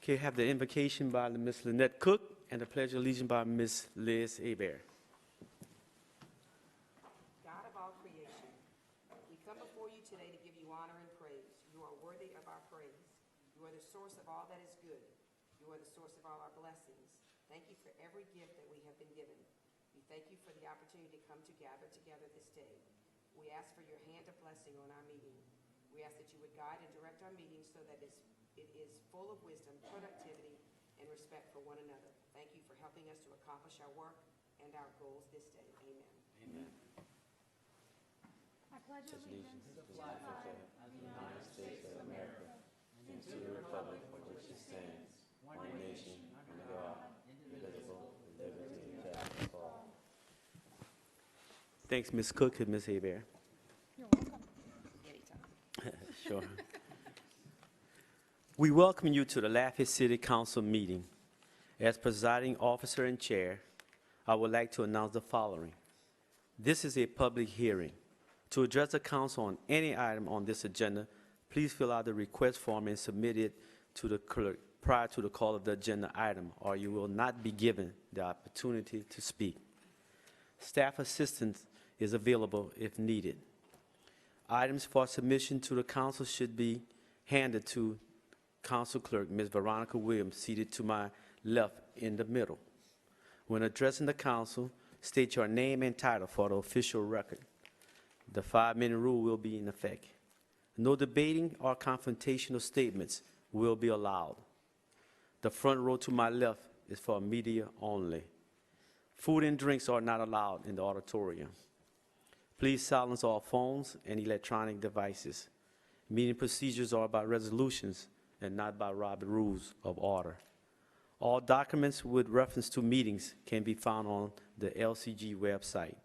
Okay, have the invocation by Ms. Lynette Cook and the Pledge of Allegiance by Ms. Liz Hebert. God of all creation, we come before you today to give you honor and praise. You are worthy of our praise. You are the source of all that is good. You are the source of all our blessings. Thank you for every gift that we have been given. We thank you for the opportunity to come together this day. We ask for your hand of blessing on our meeting. We ask that you would guide and direct our meeting so that it is full of wisdom, productivity, and respect for one another. Thank you for helping us to accomplish our work and our goals this day. Amen. Amen. I pledge allegiance to the flag of the United States of America and to the republic for which it stands, one nation, under God, indivisible, with liberty and justice for all. Thanks, Ms. Cook and Ms. Hebert. You're welcome. Anytime. Sure. We welcome you to the Lafayette City Council meeting. As presiding officer and chair, I would like to announce the following. This is a public hearing. To address the council on any item on this agenda, please fill out the request form and submit it to the clerk prior to the call of the agenda item, or you will not be given the opportunity to speak. Staff assistance is available if needed. Items for submission to the council should be handed to Council Clerk Ms. Veronica Williams, seated to my left in the middle. When addressing the council, state your name and title for the official record. The 5-minute rule will be in effect. No debating or confrontational statements will be allowed. The front row to my left is for media only. Food and drinks are not allowed in the auditorium. Please silence all phones and electronic devices. Meeting procedures are by resolutions and not by Robert Rules of Order. All documents with reference to meetings can be found on the LCG website.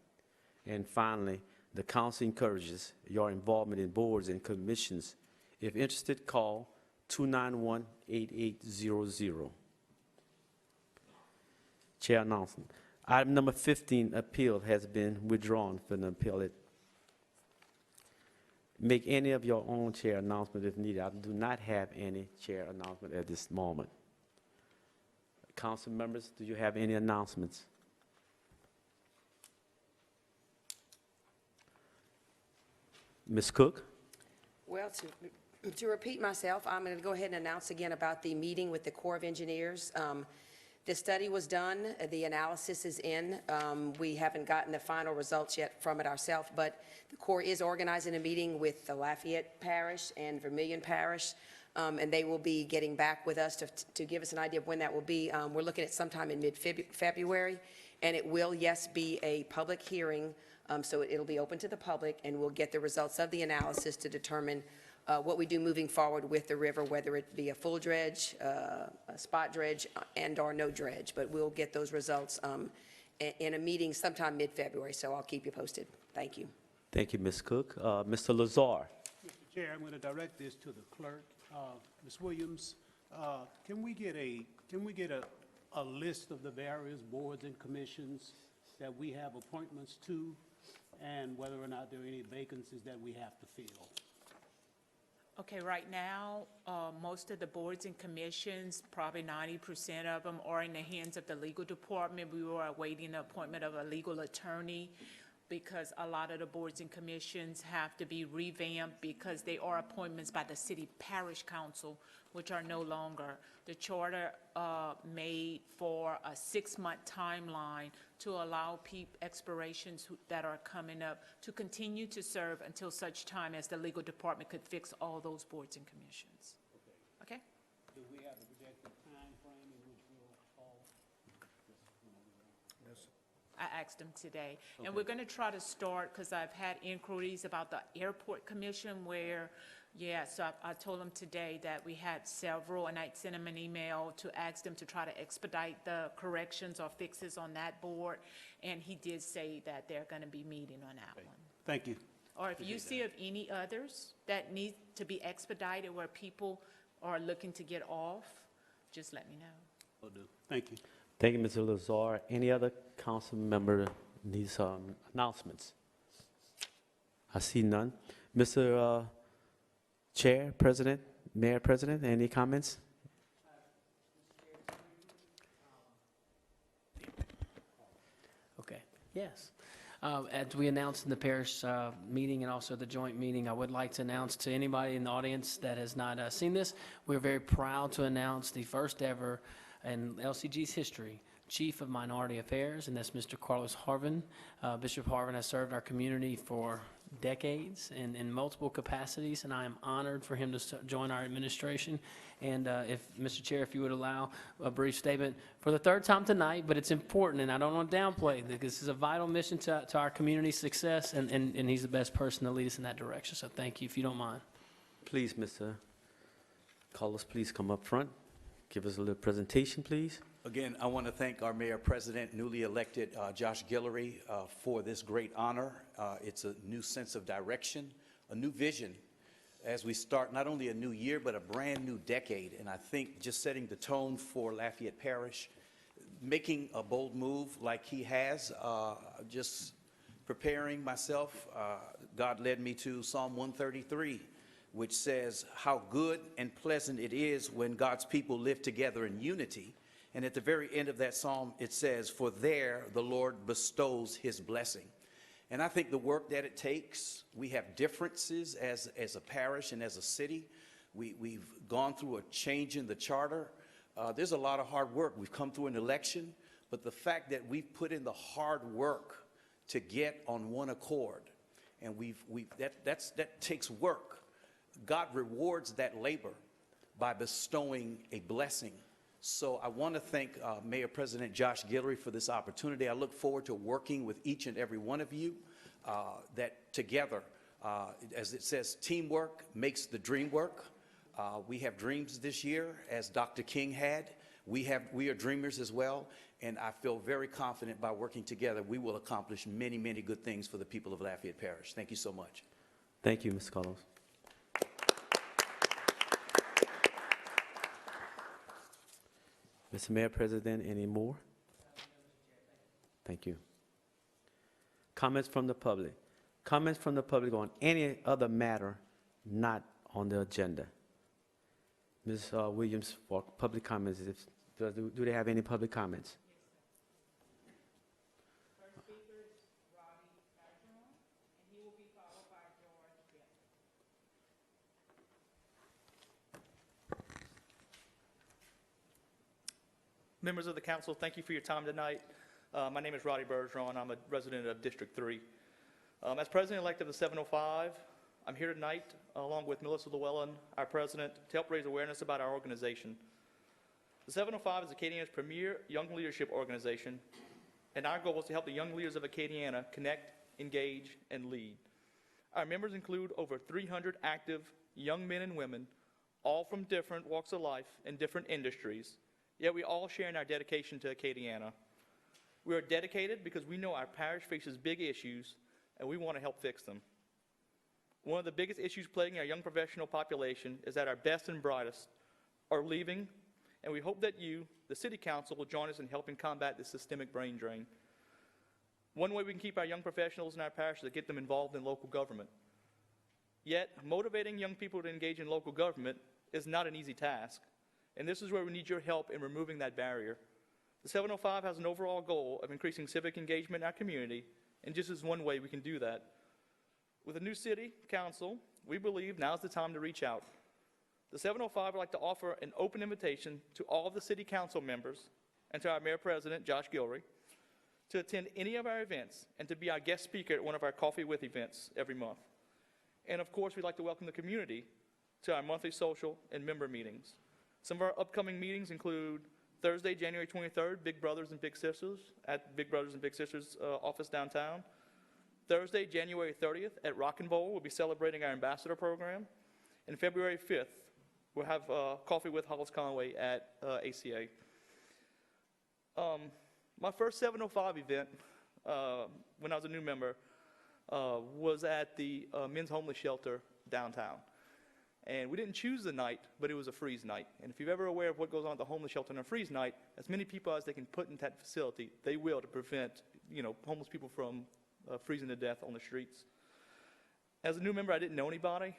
And finally, the council encourages your involvement in boards and commissions. If interested, call 291-8800. Chair announcement. Item number 15, appeal, has been withdrawn from the appellate. Make any of your own chair announcement if needed. I do not have any chair announcement at this moment. Council members, do you have any announcements? Ms. Cook? Well, to repeat myself, I'm going to go ahead and announce again about the meeting with the Corps of Engineers. The study was done. The analysis is in. We haven't gotten the final results yet from it ourselves, but the Corps is organizing a meeting with the Lafayette Parish and Vermilion Parish, and they will be getting back with us to give us an idea of when that will be. We're looking at sometime in mid-February, and it will, yes, be a public hearing, so it'll be open to the public, and we'll get the results of the analysis to determine what we do moving forward with the river, whether it be a full dredge, a spot dredge, and or no dredge. But we'll get those results in a meeting sometime mid-February, so I'll keep you posted. Thank you. Thank you, Ms. Cook. Mr. Lazar. Mr. Chair, I'm going to direct this to the clerk. Ms. Williams, can we get a list of the various boards and commissions that we have appointments to, and whether or not there are any vacancies that we have to fill? Okay, right now, most of the boards and commissions, probably 90% of them, are in the hands of the legal department. We were awaiting the appointment of a legal attorney because a lot of the boards and commissions have to be revamped because they are appointments by the city parish council, which are no longer. The charter made for a 6-month timeline to allow expirations that are coming up to continue to serve until such time as the legal department could fix all those boards and commissions. Okay? Do we have a projected time frame in which we'll fall? I asked them today. Okay. And we're going to try to start, because I've had inquiries about the airport commission where, yeah, so I told them today that we had several, and I sent them an email to ask them to try to expedite the corrections or fixes on that board, and he did say that they're going to be meeting on that one. Thank you. Or if you see of any others that need to be expedited where people are looking to get off, just let me know. Will do. Thank you. Thank you, Mr. Lazar. Any other council member needs announcements? I see none. Mr. Chair, President, Mayor President, any comments? Yes. As we announced in the parish meeting and also the joint meeting, I would like to announce to anybody in the audience that has not seen this, we're very proud to announce the first ever in LCG's history Chief of Minority Affairs, and that's Mr. Carlos Harvin. Bishop Harvin has served our community for decades in multiple capacities, and I am honored for him to join our administration. And if, Mr. Chair, if you would allow a brief statement for the third time tonight, but it's important, and I don't want to downplay this. This is a vital mission to our community's success, and he's the best person to lead us in that direction. So thank you, if you don't mind. Please, Mr. Carlos, please come up front. Give us a little presentation, please. Again, I want to thank our Mayor President, newly elected Josh Guillory, for this great honor. It's a new sense of direction, a new vision as we start not only a new year, but a brand new decade. And I think just setting the tone for Lafayette Parish, making a bold move like he has, just preparing myself, God led me to Psalm 133, which says how good and pleasant it is when God's people live together in unity. And at the very end of that psalm, it says, for there the Lord bestows his blessing. And I think the work that it takes, we have differences as a parish and as a city. We've gone through a change in the charter. There's a lot of hard work. We've come through an election, but the fact that we've put in the hard work to get on one accord, and that takes work. God rewards that labor by bestowing a blessing. So I want to thank Mayor President Josh Guillory for this opportunity. I look forward to working with each and every one of you that together, as it says, teamwork makes the dream work. We have dreams this year, as Dr. King had. We are dreamers as well, and I feel very confident by working together, we will accomplish many, many good things for the people of Lafayette Parish. Thank you so much. Thank you, Mr. Carlos. Mr. Mayor President, any more? Thank you. Comments from the public. Comments from the public on any other matter not on the agenda. Ms. Williams, for public comments, do they have any public comments? First speaker is Robbie Bergeron, and he will be followed by George Bennett. Members of the council, thank you for your time tonight. My name is Roddy Bergeron. I'm a resident of District 3. As president-elect of the 705, I'm here tonight along with Melissa Llewellyn, our president, to help raise awareness about our organization. The 705 is Acadiana's premier young leadership organization, and our goal is to help the young leaders of Acadiana connect, engage, and lead. Our members include over 300 active young men and women, all from different walks of life and different industries, yet we all share in our dedication to Acadiana. We are dedicated because we know our parish faces big issues, and we want to help fix them. One of the biggest issues plaguing our young professional population is that our best and brightest are leaving, and we hope that you, the City Council, will join us in helping combat this systemic brain drain. One way we can keep our young professionals in our parish is to get them involved in local government. Yet, motivating young people to engage in local government is not an easy task, and this is where we need your help in removing that barrier. The 705 has an overall goal of increasing civic engagement in our community, and just as one way we can do that. With a new city council, we believe now is the time to reach out. The 705 would like to offer an open invitation to all of the city council members and to our Mayor President, Josh Guillory, to attend any of our events and to be our guest speaker at one of our Coffee With events every month. And of course, we'd like to welcome the community to our monthly social and member meetings. Some of our upcoming meetings include Thursday, January 23rd, Big Brothers and Big Sisters at Big Brothers and Big Sisters office downtown. Thursday, January 30th at Rock and Bowl, we'll be celebrating our ambassador program. And February 5th, we'll have Coffee with Hollis Conway at ACA. My first 705 event when I was a new member was at the men's homeless shelter downtown. And we didn't choose the night, but it was a freeze night. And if you're ever aware of what goes on at the homeless shelter on a freeze night, as many people as they can put in that facility, they will, to prevent, homeless people from freezing to death on the streets. As a new member, I didn't know anybody,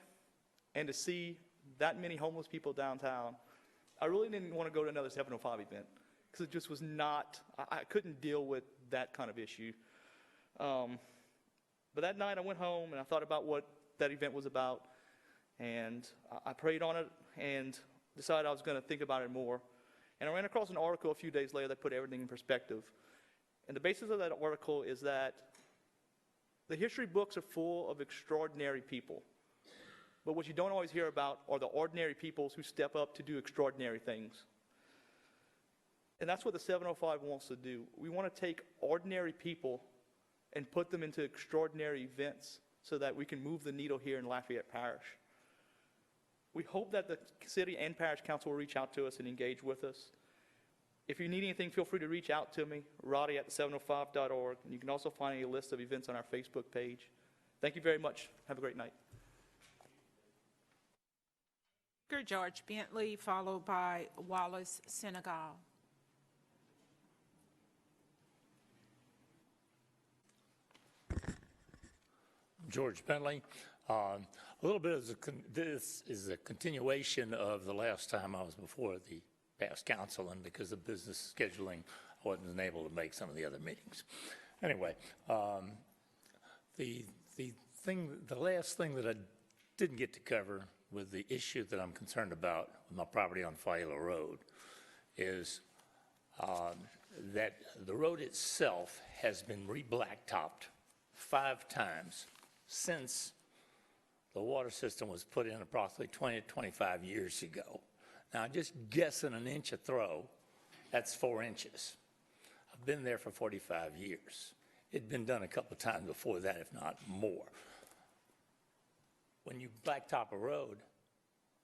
and to see that many homeless people downtown, I really didn't want to go to another 705 event, because it just was not, I couldn't deal with that kind of issue. But that night I went home and I thought about what that event was about, and I prayed on it and decided I was going to think about it more. And I ran across an article a few days later that put everything in perspective. And the basis of that article is that the history books are full of extraordinary people. But what you don't always hear about are the ordinary peoples who step up to do extraordinary things. And that's what the 705 wants to do. We want to take ordinary people and put them into extraordinary events so that we can move the needle here in Lafayette Parish. We hope that the city and parish council will reach out to us and engage with us. If you need anything, feel free to reach out to me, roddy@705.org. And you can also find a list of events on our Facebook page. Thank you very much. Have a great night. Speaker George Bentley, followed by Wallace Senegal. George Bentley. A little bit of this is a continuation of the last time I was before the past council, and because of business scheduling, I wasn't able to make some of the other meetings. Anyway, the last thing that I didn't get to cover with the issue that I'm concerned about with my property on Faila Road is that the road itself has been re-blacktopped 5 times since the water system was put in approximately 20 to 25 years ago. Now, just guessing an inch a throw, that's 4 inches. I've been there for 45 years. It'd been done a couple of times before that, if not more. When you blacktop a road,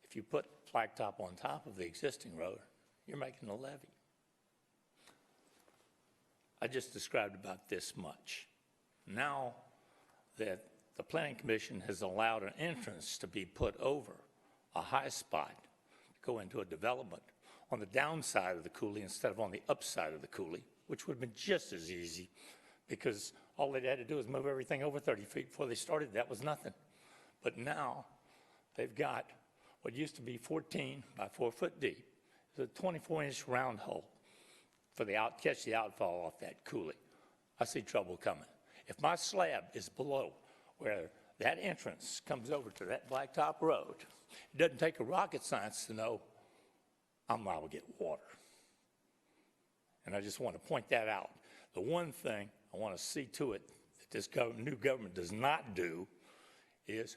if you put blacktop on top of the existing road, you're making a levee. I just described about this much. Now that the Planning Commission has allowed an entrance to be put over a high spot to go into a development on the downside of the coulee instead of on the upside of the coulee, which would have been just as easy because all they had to do was move everything over 30 feet before they started. That was nothing. But now they've got what used to be 14 by 4 foot deep. It's a 24-inch round hole for the catch the outfall off that coulee. I see trouble coming. If my slab is below where that entrance comes over to that blacktop road, it doesn't take a rocket science to know I'm liable to get water. And I just want to point that out. The one thing I want to see to it that this new government does not do is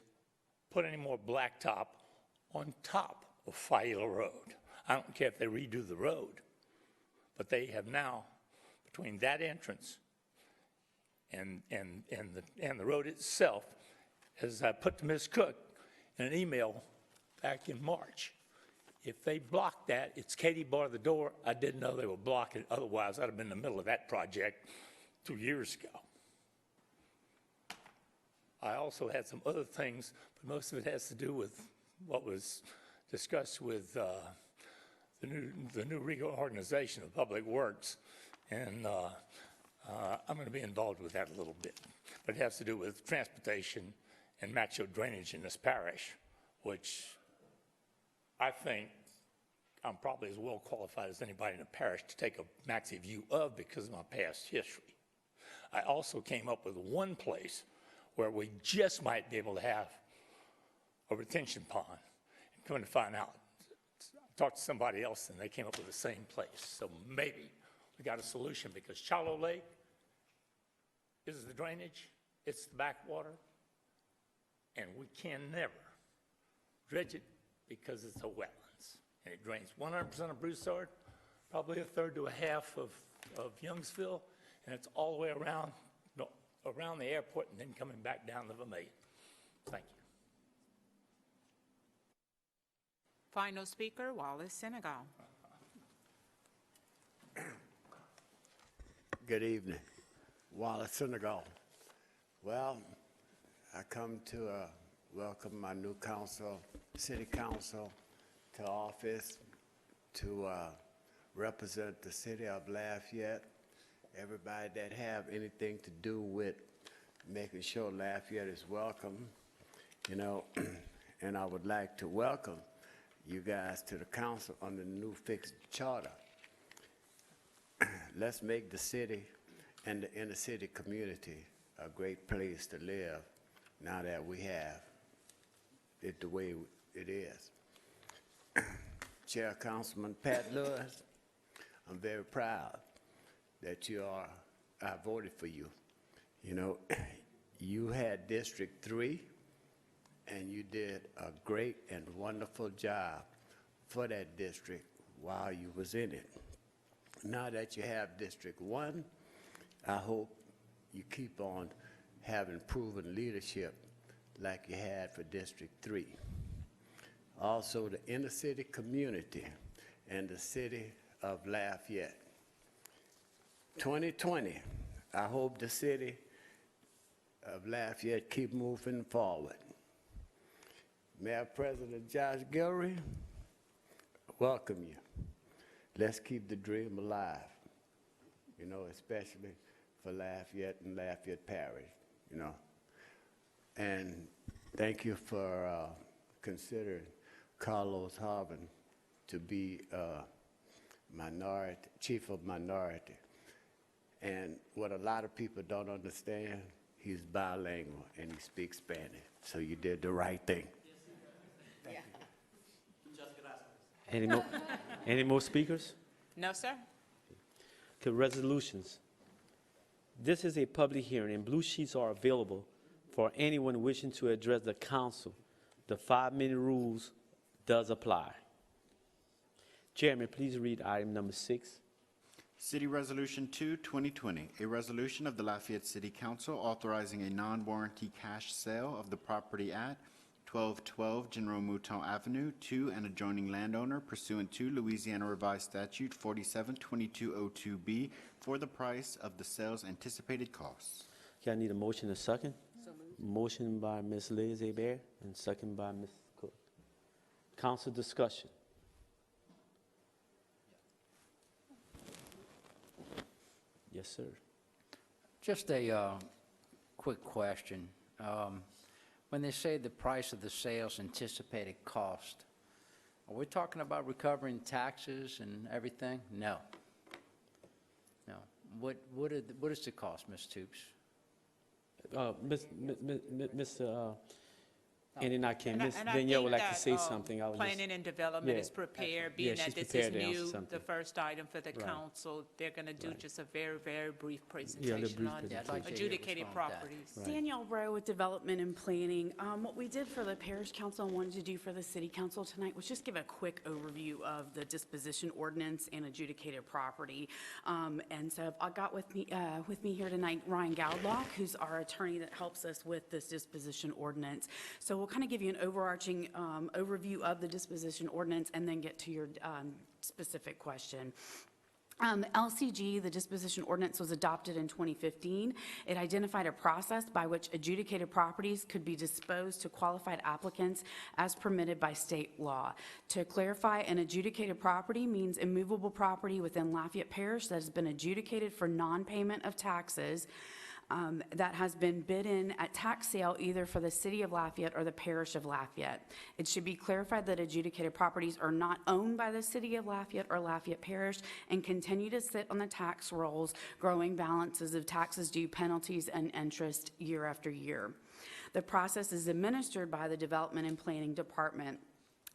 put any more blacktop on top of Faila Road. I don't care if they redo the road, but they have now, between that entrance and the road itself, as I put to Ms. Cook in an email back in March, if they block that, it's Katie bar the door. I didn't know they would block it. Otherwise, I'd have been in the middle of that project 2 years ago. I also had some other things, but most of it has to do with what was discussed with the new reorganization of Public Works, and I'm going to be involved with that a little bit. But it has to do with transportation and macho drainage in this parish, which I think I'm probably as well qualified as anybody in the parish to take a maxi view of because of my past history. I also came up with one place where we just might be able to have a retention pond. And coming to find out, I talked to somebody else and they came up with the same place. So maybe we got a solution because Shallow Lake is the drainage, it's the backwater, and we can never dredge it because it's a wetlands. And it drains 100% of Broussard, probably a third to a half of Youngsville, and it's all the way around the airport and then coming back down the Vermilion. Thank you. Final speaker, Wallace Senegal. Good evening. Wallace Senegal. Well, I come to welcome my new city council to office to represent the city of Lafayette. Everybody that have anything to do with making sure Lafayette is welcome, you know, and I would like to welcome you guys to the council on the new fixed charter. Let's make the city and the inner city community a great place to live now that we have it the way it is. Chair Councilman Pat Lewis, I'm very proud that I voted for you. You know, you had District 3, and you did a great and wonderful job for that district while you was in it. Now that you have District 1, I hope you keep on having proven leadership like you had for District 3. Also, the inner city community and the city of Lafayette. 2020, I hope the city of Lafayette keep moving forward. Mayor President Josh Guillory, welcome you. Let's keep the dream alive, you know, especially for Lafayette and Lafayette Parish, you know. And thank you for considering Carlos Harvin to be chief of minority. And what a lot of people don't understand, he's bilingual and he speaks Spanish. So you did the right thing. Any more speakers? No, sir? Okay, resolutions. This is a public hearing, and blue sheets are available for anyone wishing to address the council. The 5-minute rules does apply. Chairman, please read item number 6. City Resolution 2, 2020, a resolution of the Lafayette City Council authorizing a non-warranty cash sale of the property at 1212 General Mouton Avenue to an adjoining landowner pursuant to Louisiana Revised Statute 472202B for the price of the sale's anticipated costs. Okay, I need a motion and a second. So moved. Motion by Ms. Liz Hebert and second by Ms. Cook. Council discussion. Yes, sir. Just a quick question. When they say the price of the sales anticipated cost, are we talking about recovering taxes and everything? No. No. What is the cost, Ms. Toops? Mr. Andy Nakim, Ms. Danielle would like to say something. I was just- Planning and Development is prepared, being she's that this is prepared to answer new, something. the first item for the Right. council. They're going to do Right. just a very, very brief brief presentation on Yeah, I'd like to hear adjudicated what's wrong with that. properties. Danielle Rowe with Development and Planning. What we did for the Parish Council and wanted to do for the City Council tonight was just give a quick overview of the disposition ordinance and adjudicated property. And so I got with me here tonight Ryan Gowdlock, who's our attorney that helps us with this disposition ordinance. So we'll kind of give you an overarching overview of the disposition ordinance and then get to your specific question. LCG, the disposition ordinance, was adopted in 2015. It identified a process by which adjudicated properties could be disposed to qualified applicants as permitted by state law. To clarify, an adjudicated property means immovable property within Lafayette Parish that has been adjudicated for non-payment of taxes that has been bid in at tax sale either for the City of Lafayette or the Parish of Lafayette. It should be clarified that adjudicated properties are not owned by the City of Lafayette or Lafayette Parish and continue to sit on the tax rolls, growing balances of taxes due, penalties, and interest year after year. The process is administered by the Development and Planning Department.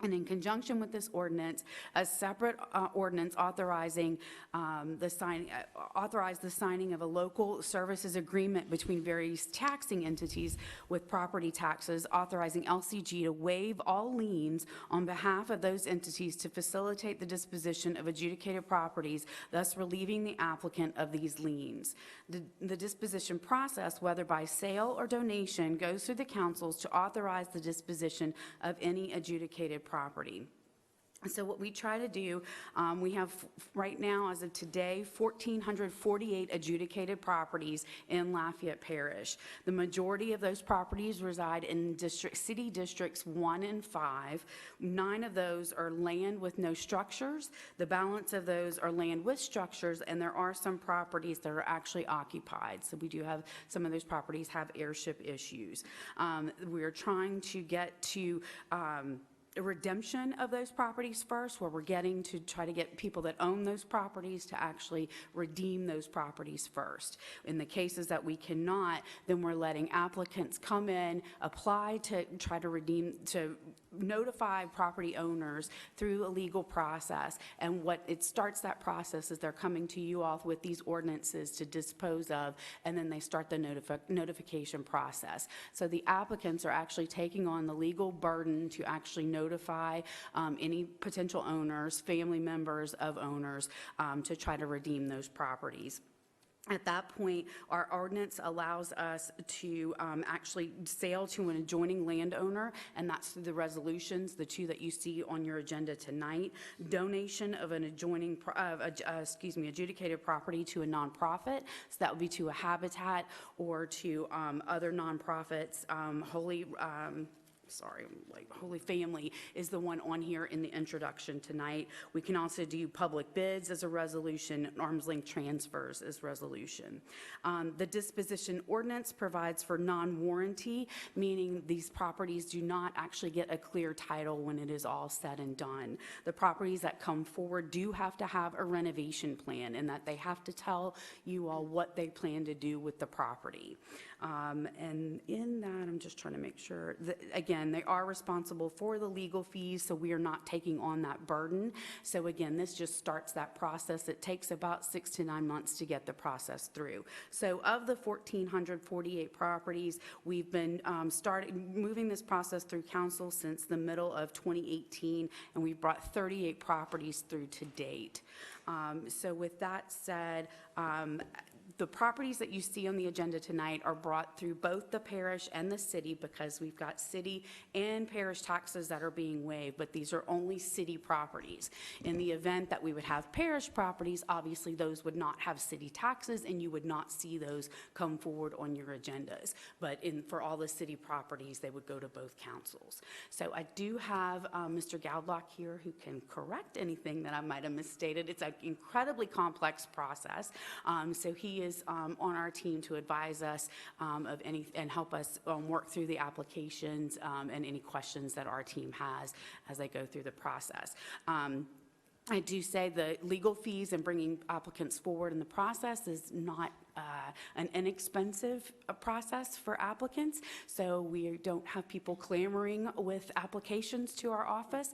And in conjunction with this ordinance, a separate ordinance authorizing the signing of a local services agreement between various taxing entities with property taxes, authorizing LCG to waive all liens on behalf of those entities to facilitate the disposition of adjudicated properties, thus relieving the applicant of these liens. The disposition process, whether by sale or donation, goes through the councils to authorize the disposition of any adjudicated property. So what we try to do, we have right now, as of today, 1,448 adjudicated properties in Lafayette Parish. The majority of those properties reside in city districts 1 and 5. 9 of those are land with no structures. The balance of those are land with structures, and there are some properties that are actually occupied. So we do have, some of those properties have airship issues. We are trying to get to redemption of those properties first, where we're getting to try to get people that own those properties to actually redeem those properties first. In the cases that we cannot, then we're letting applicants come in, apply to try to redeem, to notify property owners through a legal process. And what it starts that process is they're coming to you all with these ordinances to dispose of, and then they start the notification process. So the applicants are actually taking on the legal burden to actually notify any potential owners, family members of owners, to try to redeem those properties. At that point, our ordinance allows us to actually sell to an adjoining landowner, and that's through the resolutions, the two that you see on your agenda tonight. Donation of an adjoining, adjudicated property to a nonprofit, so that would be to a Habitat or to other nonprofits. Holy Family is the one on here in the introduction tonight. We can also do public bids as a resolution, arm's length transfers as resolution. The disposition ordinance provides for non-warranty, meaning these properties do not actually get a clear title when it is all said and done. The properties that come forward do have to have a renovation plan, and that they have to tell you all what they plan to do with the property. And in that, I'm just trying to make sure that, again, they are responsible for the legal fees, so we are not taking on that burden. So again, this just starts that process. It takes about 6 to 9 months to get the process through. So of the 1,448 properties, we've been moving this process through council since the middle of 2018, and we've brought 38 properties through to date. So with that said, the properties that you see on the agenda tonight are brought through both the parish and the city, because we've got city and parish taxes that are being waived, but these are only city properties. In the event that we would have parish properties, obviously those would not have city taxes, and you would not see those come forward on your agendas. But for all the city properties, they would go to both councils. So I do have Mr. Gowdlock here who can correct anything that I might have misstated. It's an incredibly complex process, so he is on our team to advise us of any and help us work through the applications and any questions that our team has as they go through the process. I do say the legal fees and bringing applicants forward in the process is not an inexpensive process for applicants, so we don't have people clamoring with applications to our office.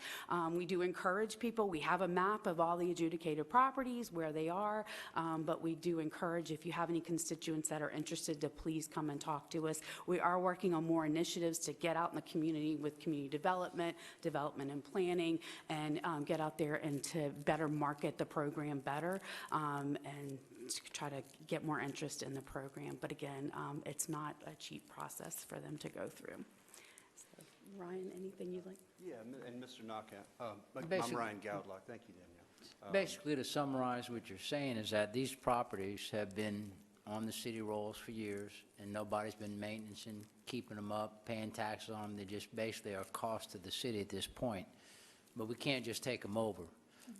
We do encourage people. We have a map of all the adjudicated properties, where they are, but we do encourage, if you have any constituents that are interested, to please come and talk to us. We are working on more initiatives to get out in the community with community development and planning, and get out there and to better market the program better, and to try to get more interest in the program. But again, it's not a cheap process for them to go through. So, Ryan, anything you'd like? Yeah, and Mr. Knockout. I'm Basically- Ryan Gowdlock. Thank you, Danielle. Basically, to summarize what you're saying is that these properties have been on the city rolls for years, and nobody's been maintaining, keeping them up, paying taxes on them. They just basically are a cost to the city at this point. But we can't just take them over.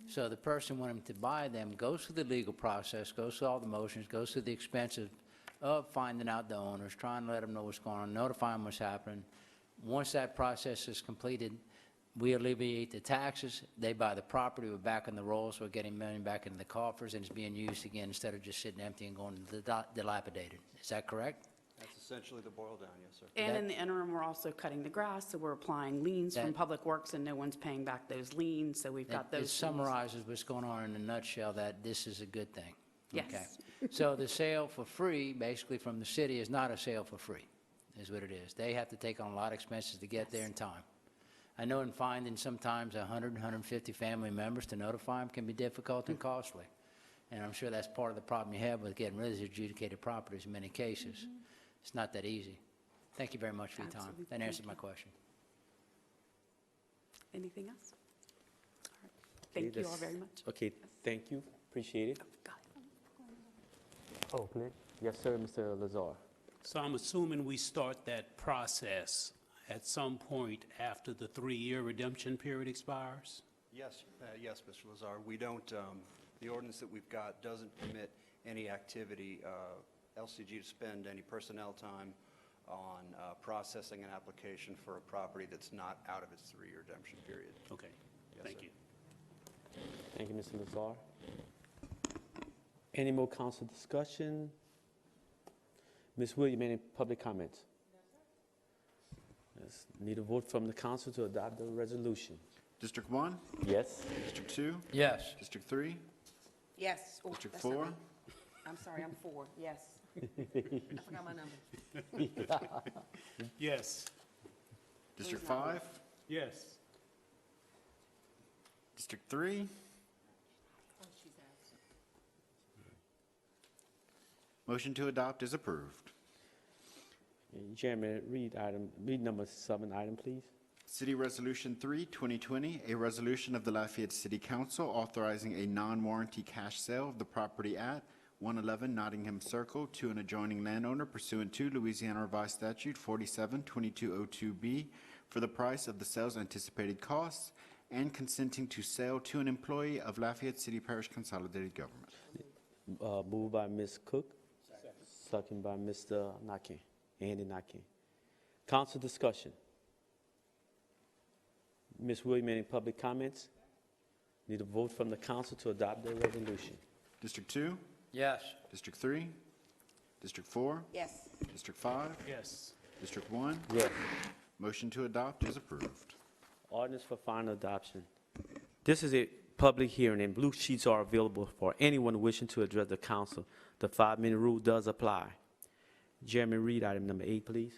So the person wanting to buy them goes through the legal process, goes through all the motions, goes through the expenses of finding out the owners, trying to let them know what's going on, notify them what's happening. Once that process is completed, we alleviate the taxes. They buy the property. We're back in the rolls. We're getting money back into the coffers, and it's being used again instead of just sitting empty and going dilapidated. Is that correct? That's essentially the boil down, yes, sir. And in the interim, we're also cutting the grass, so we're applying liens from Public Works, and no one's paying back those liens, so we've got those. It summarizes what's going on in a nutshell, that this is a good thing. Yes. Okay. So the sale for free, basically from the city, is not a sale for free, is what it is. They have to take on a lot of expenses to get there in time. I know in finding sometimes 100, 150 family members to notify them can be difficult and costly. And I'm sure that's part of the problem you have with getting rid of these adjudicated properties in many cases. It's not that easy. Thank you very much for your time. Absolutely. That answered my Thank you. question. Anything else? All right. Thank you all very much. Okay, thank you. Appreciate it. Go ahead. Oh, please. Yes, sir, Mr. Lazar. So I'm assuming we start that process at some point after the 3-year redemption period expires? Yes, yes, Mr. Lazar. We don't, the ordinance that we've got doesn't permit any activity, LCG to spend any personnel time on processing an application for a property that's not out of its 3-year redemption period. Okay, Yes, thank sir. you. Thank you, Mr. Lazar. Any more council discussion? Ms. Williams, any public comments? Yes. Need a vote from the council to adopt the resolution. District 1, Yes? District 2, Yes. District 3, Yes. Oh, District that's not 4, me. I'm sorry, I'm 4, yes. I forgot my number. Yes. District Who's not 5, Yes. District 3. Motion to adopt is approved. Chairman, read number 7 item, please. City Resolution 3, 2020, a resolution of the Lafayette City Council authorizing a non-warranty cash sale of the property at 111 Nottingham Circle to an adjoining landowner pursuant to Louisiana Revised Statute 47-2202B for the price of the sale's anticipated costs and consenting to sale to an employee of Lafayette City Parish Consolidated Government. Moved by Ms. Cook. Second by Mr. Nakin, Andy Nakin. Council discussion. Ms. Williams, any public comments? Need a vote from the council to adopt the resolution. District 2, Yes. District 3, District 4, Yes. District 5, Yes. District 1. Yes. Motion to adopt is approved. Ordinance for final adoption. This is a public hearing, and blue sheets are available for anyone wishing to address the council. The 5-minute rule does apply. Jeremy, read item number 8, please.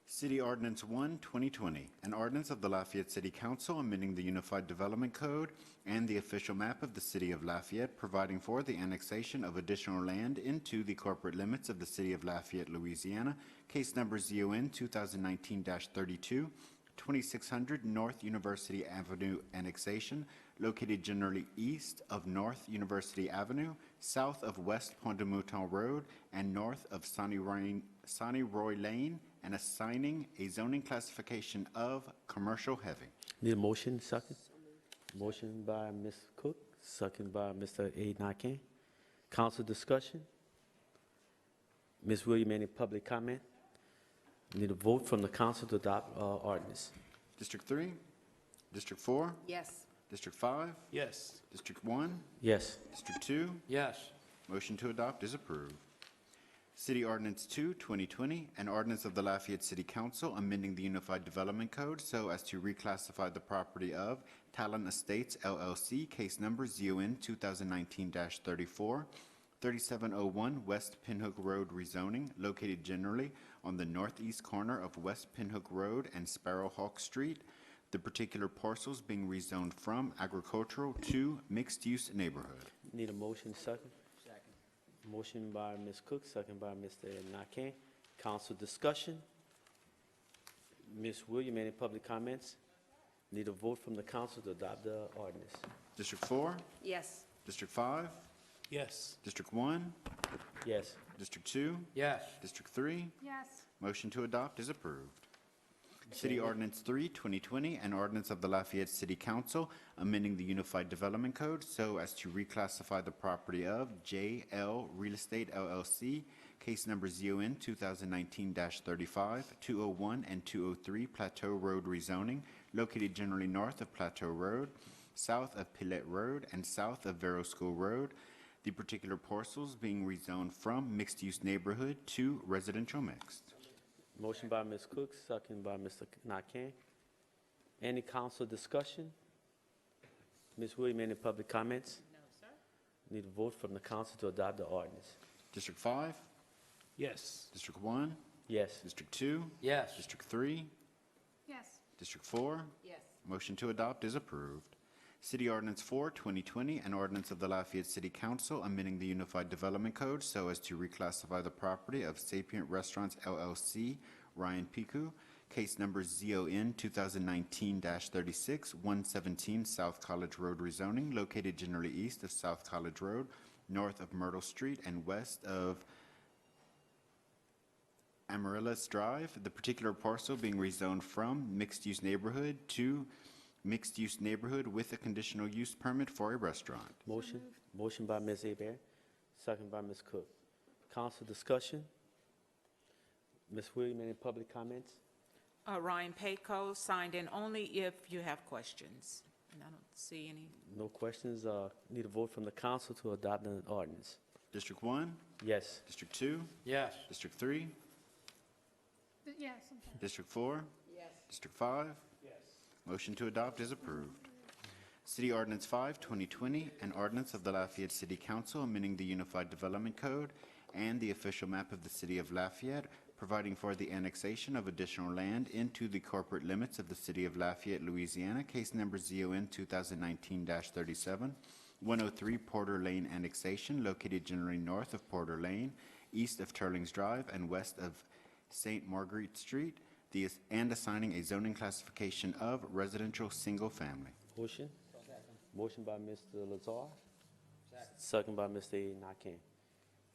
City Ordinance 1, 2020, an ordinance of the Lafayette City Council amending the Unified Development Code and the official map of the City of Lafayette, providing for the annexation of additional land into the corporate limits of the City of Lafayette, Louisiana, case number ZON 2019-32, 2600 North University Avenue annexation, located generally east of North University Avenue, south of West Pont de Mouton Road, and north of Sonny Roy Lane, and assigning a zoning classification of commercial heavy. Need a motion, second? Motion by Ms. Cook, second by Mr. A. Nakin. Council discussion. Ms. Williams, any public comment? Need a vote from the council to adopt ordinance. District 3, District 4, Yes. District 5, Yes. District 1, Yes. District 2. Yes. Motion to adopt is approved. City Ordinance 2, 2020, an ordinance of the Lafayette City Council amending the Unified Development Code so as to reclassify the property of Talon Estates LLC, case number ZON 2019-34, 3701 West Pinhook Road rezoning, located generally on the northeast corner of West Pinhook Road and Sparrowhawk Street, the particular parcels being rezoned from agricultural to mixed-use neighborhood. Need a motion, second? Motion by Ms. Cook, second by Mr. Nakin. Council discussion. Ms. Williams, any public comments? Need a vote from the council to adopt the ordinance. District 4, Yes. District 5, Yes. District 1, Yes. District 2, Yes. District 3. Yes. Motion to adopt is approved. City Ordinance 3, 2020, an ordinance of the Lafayette City Council amending the Unified Development Code so as to reclassify the property of JL Real Estate LLC, case number ZON 2019-35, 201 and 203 Plateau Road rezoning, located generally north of Plateau Road, south of Pilette Road, and south of Vero School Road, the particular parcels being rezoned from mixed-use neighborhood to residential mixed. Motion by Ms. Cook, second by Mr. Nakin. Any council discussion? Ms. Williams, any public comments? No, sir. Need a vote from the council to adopt the ordinance. District 5, Yes. District 1, Yes. District 2, Yes. District 3, Yes. District 4. Yes. Motion to adopt is approved. City Ordinance 4, 2020, an ordinance of the Lafayette City Council amending the Unified Development Code so as to reclassify the property of Sapient Restaurants LLC, Ryan Piku, case number ZON 2019-36, 117 South College Road rezoning, located generally east of South College Road, north of Myrtle Street, and west of Amaryllis Drive, the particular parcel being rezoned from mixed-use neighborhood to mixed-use neighborhood with a conditional use permit for a restaurant. Motion by Ms. Hebert, second by Ms. Cook. Council discussion. Ms. Williams, any public comments? Ryan Payco, signed in only if you have questions. And I don't see any. No questions. Need a vote from the council to adopt an ordinance. District 1, Yes. District 2, Yes. District 3, Yes, I'm sorry. District 4, Yes. District 5. Motion to adopt is approved. City Ordinance 5, 2020, an ordinance of the Lafayette City Council amending the Unified Development Code and the official map of the city of Lafayette, providing for the annexation of additional land into the corporate limits of the city of Lafayette, Louisiana, case number ZON 2019-37, 103 Porter Lane annexation, located generally north of Porter Lane, east of Turlings Drive, and west of St. Marguerite Street, and assigning a zoning classification of residential single-family. Motion? Motion by Mr. Lazar. Second by Mr. Nakane.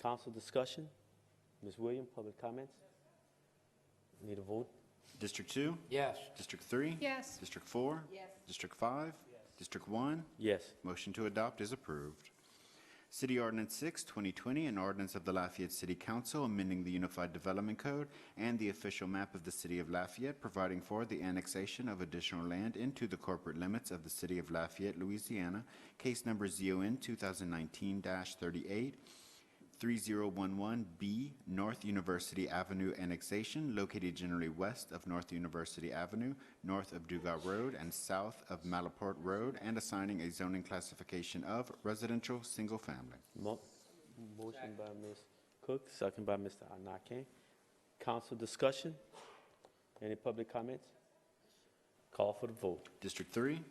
Council discussion? Ms. Williams, public comments? Need a vote? District 2? Yes. District 3? Yes. District 4? Yes. District 5? District 1? Yes. Motion to adopt is approved. City Ordinance 6, 2020, an ordinance of the Lafayette City Council amending the Unified Development Code and the official map of the city of Lafayette, providing for the annexation of additional land into the corporate limits of the city of Lafayette, Louisiana, case number ZON 2019-38, 3011B North University Avenue annexation, located generally west of North University Avenue, north of Dugas Road, and south of Malaport Road, and assigning a zoning classification of residential single-family. Motion by Ms. Cook, second by Mr. Nakane. Council discussion? Any public comments? Call for the vote. District 3?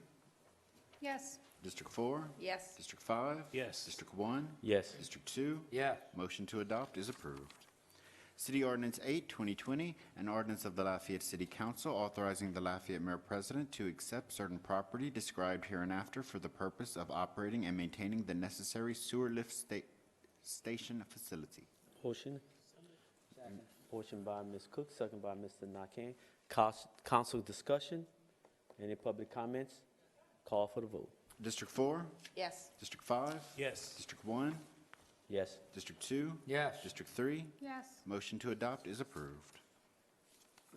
Yes. District 4? Yes. District 5? Yes. District 1? Yes. District 2? Yes. Motion to adopt is approved. City Ordinance 8, 2020, an ordinance of the Lafayette City Council authorizing the Lafayette Mayor President to accept certain property described hereinafter for the purpose of operating and maintaining the necessary sewer lift station facility. Motion? Motion by Ms. Cook, second by Mr. Nakane. Council discussion? Any public comments? Call for the vote. District 4? Yes. District 5? Yes. District 1? Yes. District 2? Yes. District 3? Yes. Motion to adopt is approved.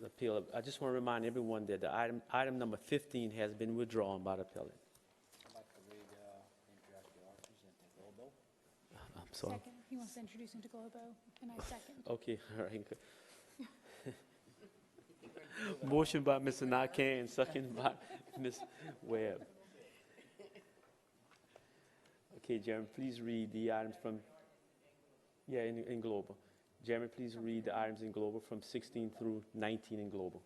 Appeal. I just want to remind everyone that the item number 15 has been withdrawn by the appellant. I'd like to read introductory officers into Globo. I'm sorry. Second. He wants to introduce him to Globo, and I second. Okay, all right. Good. Motion by Mr. Nakane, second by Ms. Webb. Okay, Jeremy, please read the items from, in Global. Jeremy, please read the items in Global from 16 through 19 in Global.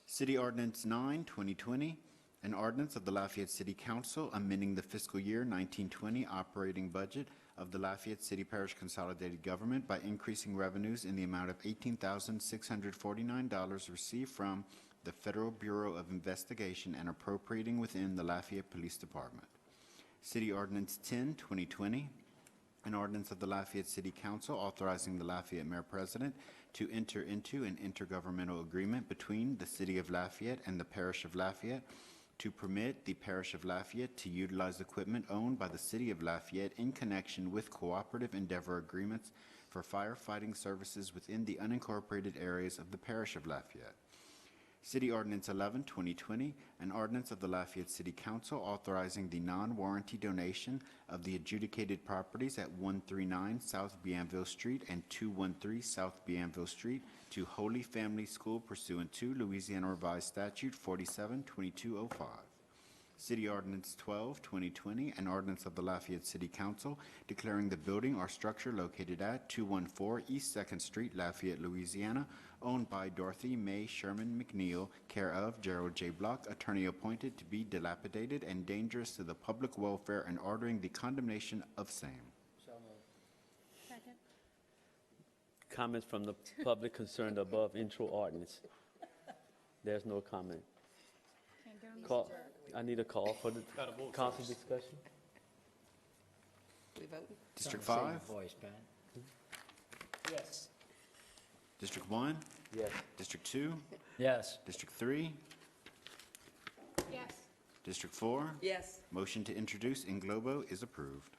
City Ordinance 9, 2020, an ordinance of the Lafayette City Council amending the fiscal year 1920 operating budget of the Lafayette City Parish Consolidated Government by increasing revenues in the amount of $18,649 received from the Federal Bureau of Investigation and appropriating within the Lafayette Police Department. City Ordinance 10, 2020, an ordinance of the Lafayette City Council authorizing the Lafayette Mayor President to enter into an intergovernmental agreement between the City of Lafayette and the Parish of Lafayette to permit the Parish of Lafayette to utilize equipment owned by the City of Lafayette in connection with cooperative endeavor agreements for firefighting services within the unincorporated areas of the Parish of Lafayette. City Ordinance 11, 2020, an ordinance of the Lafayette City Council authorizing the non-warranty donation of the adjudicated properties at 139 South Bienville Street and 213 South Bienville Street to Holy Family School pursuant to Louisiana Revised Statute 47-2205. City Ordinance 12, 2020, an ordinance of the Lafayette City Council declaring the building or structure located at 214 East 2nd Street, Lafayette, Louisiana, owned by Dorothy Mae Sherman McNeil, care of Gerald J. Block, attorney appointed, to be dilapidated and dangerous to the public welfare, and ordering the condemnation of same. Second. Comments from the public concerned above intro ordinance. There's no comment. Can't go, Mr. Call. Chair. I need a call for the council discussion. We vote? District Save 5? your voice, Pat. Yes. District 1? Yes. District 2? Yes. District 3? Yes. District 4? Yes. Motion to introduce in globo is approved.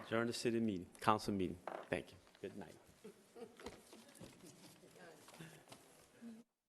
Adjourn the city meeting, council meeting. Thank you. Good night.